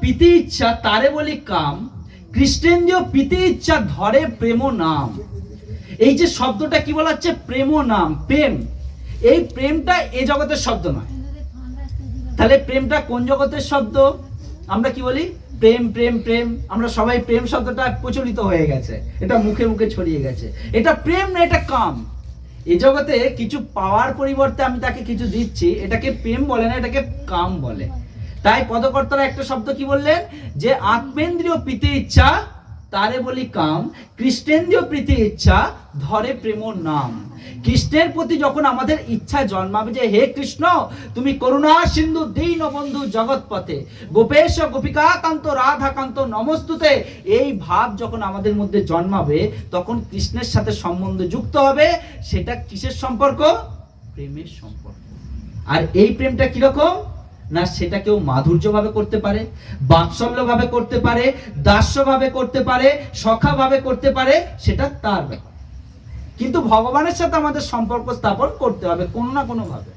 পিতে ইচ্ছা তারে বলি কাম, কৃষ্ণেন্দ্রিয় পিতে ইচ্ছা ধরে প্রেম নাম। এই যে শব্দটা কি বলা হচ্ছে, প্রেম নাম, প্রেম। এই প্রেমটা এ জগতের শব্দ নয়। তাহলে প্রেমটা কোন জগতের শব্দ? আমরা কি বলি? প্রেম প্রেম প্রেম। আমরা সবাই প্রেম শব্দটা প্রচলিত হয়ে গেছে, এটা মুখে মুখে ছড়িয়ে গেছে। এটা প্রেম না, এটা কাম। এই জগতে কিছু পাওয়ার পরিবর্তে আমি তাকে কিছু দিচ্ছি, এটাকে প্রেম বলে না, এটাকে কাম বলে। তাই পদকর্তারা একটা শব্দ কি বললেন, যে আত্মেন্দ্রিয় প্রীতি ইচ্ছা তারে বলি কাম, কৃষ্ণেন্দ্রিয় প্রীতি ইচ্ছা ধরে প্রেম নাম। কৃষ্ণের প্রতি যখন আমাদের ইচ্ছা জন্মাবে যে হে কৃষ্ণ তুমি করুণা সিন্ধু দীনবন্ধু জগৎপথে, গোপেশ গোপিকা কান্ত রাধা কান্ত নমস্তুতে, এই ভাব যখন আমাদের মধ্যে জন্মাবে তখন কৃষ্ণের সাথে সম্বন্ধ যুক্ত হবে। সেটা কিসের সম্পর্ক? প্রেমের সম্পর্ক। আর এই প্রেমটা কিরকম না, সেটা কেউ মাধুর্য ভাবে করতে পারে, বাৎসল্য ভাবে করতে পারে, দাস্য ভাবে করতে পারে, সখা ভাবে করতে পারে, সেটা তার ব্যাপার। কিন্তু ভগবানের সাথে আমাদের সম্পর্ক স্থাপন করতে হবে কোনো না কোনো ভাবে।